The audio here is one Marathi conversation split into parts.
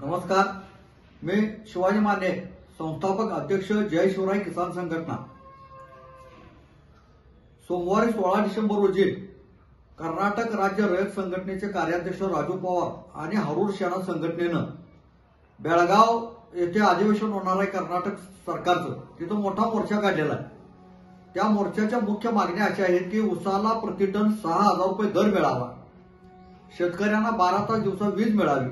नमस्कार, मी शिवाजी माने, संस्थापक अध्यक्ष जय शिवराय किसान संघटना। सोमवारी 16 डिसेंबर रोजी कर्नाटक राज्य रयत संघटनेचे कार्याध्यक्ष राजू पवार आणि हरूर सेना संघटनेनं बेळगाव येथे अधिवेशन होणार आहे कर्नाटक सरकारचं, तिथं मोठा मोर्चा काढलेला आहे। त्या मोर्चाच्या मुख्य मागण्या अशा आहेत की उसाला प्रतिटन 6,000 रुपये दर मिळावा, शेतकऱ्यांना 12 तास दिवसा वीज मिळावी,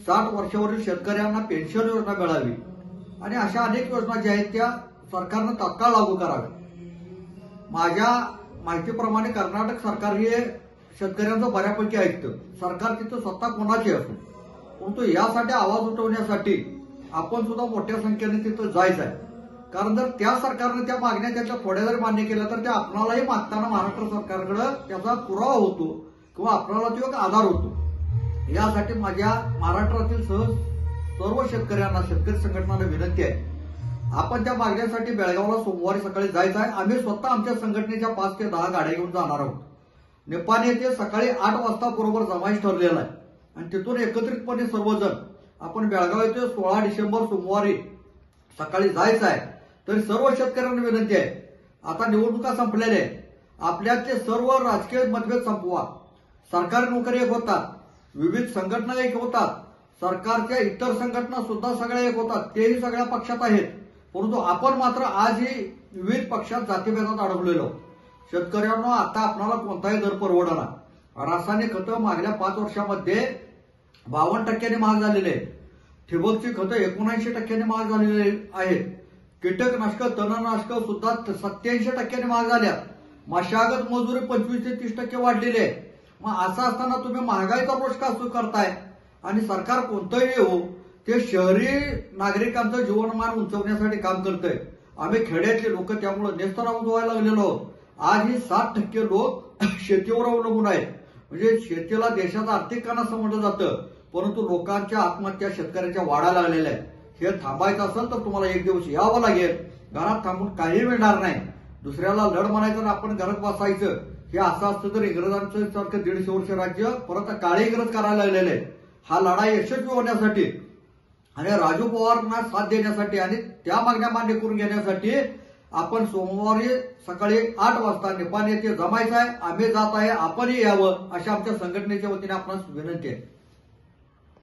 60 वर्षावरील शेतकऱ्यांना पेन्शन योजना मिळावी आणि अशा अनेक योजना ज्या आहेत त्या सरकारनं तात्काळ लागू कराव्या। माझ्या माहितीप्रमाणे कर्नाटक सरकार हे शेतकऱ्यांचं बऱ्यापैकी ऐकतं, सरकार तिथं सत्ता कोणाची असो, परंतु यासाठी आवाज उठवण्यासाठी आपण सुद्धा मोठ्या संख्येने तिथं जायचं आहे। कारण जर त्या सरकारने त्या मागण्या त्याच्या थोड्या जरी मान्य केल्या तर त्या आपणालाही मागताना महाराष्ट्र सरकारकडे त्याचा पुरावा होतो किंवा आपल्याला तो एक आधार होतो। यासाठी माझ्या महाराष्ट्रातील सर्व शेतकऱ्यांना, शेतकरी संघटनांना विनंती आहे, आपण त्या मागण्यासाठी बेळगावला सोमवारी सकाळी जायचं आहे। आम्ही स्वतः आमच्या संघटनेच्या 5 ते 10 गाड्या घेऊन जाणार आहोत। निपाणी येथे सकाळी 8 वाजता बरोबर जमाईश ठरलेला आहे आणि तिथून एकत्रितपणे सर्वजण आपण बेळगाव येथे 16 डिसेंबर सोमवारी सकाळी जायचं आहे। तरी सर्व शेतकऱ्यांना विनंती आहे, आता निवडणुका संपलेल्या आहेत, आपल्यातले सर्व राजकीय मतभेद संपवा। सरकारी नोकरी एक होतात, विविध संघटना एक होतात, सरकारच्या इतर संघटना सुद्धा सगळ्या एक होतात, तेही सगळ्या पक्षात आहेत, परंतु आपण मात्र आजही विविध पक्षात जातीभेदात अडकलेलो। शेतकऱ्यांना आता आपल्याला कोणताही दर परवडणार। रासायनिक खतं मागल्या 5 वर्षामध्ये 52% महाग झालेले आहेत, ठिबकची खतं 79% महाग झालेली आहेत, कीटकनाशक तणनाशक सुद्धा 87% महाग झाल्यात, मशागत मजुरी 25 ते 30% वाढलेली आहे। मग असं असताना तुम्ही महागाईचा रोष का करताय आणि सरकार कोणतंही हो ते शहरी नागरिकांचं जीवनमान उंचवण्यासाठी काम करतंय। आम्ही खेड्यातले लोक त्यामुळे नेस्तनाबूत व्हायला लागलेलो आहोत। आज ही 60% लोक शेतीवर अवलंबून आहेत, म्हणजे शेतीला देशाचा आर्थिक कणा समजलं जातं, परंतु लोकांच्या आत्महत्या शेतकऱ्यांच्या वाढायला लागलेल्या आहेत। हे थांबायचं असेल तर तुम्हाला एक दिवस यावं लागेल, घरात थांबून काही मिळणार नाही। दुसऱ्याला लढ म्हणायचं आणि आपण घरात बसायचं, हे असं असतं तर इंग्रजांचं सारखं 150 वर्ष राज्य परत काळे इंग्रज करायला लागलेले आहेत। हा लढा यशस्वी होण्यासाठी आणि राजू पवारांना साथ देण्यासाठी आणि त्या मागण्या मान्य करून घेण्यासाठी आपण सोमवारी सकाळी 8 वाजता निपाणी येथे जमायचं आहे। आम्ही जात आहे, आपणही यावं अशा आमच्या संघटनेच्या वतीने आपणास विनंती आहे।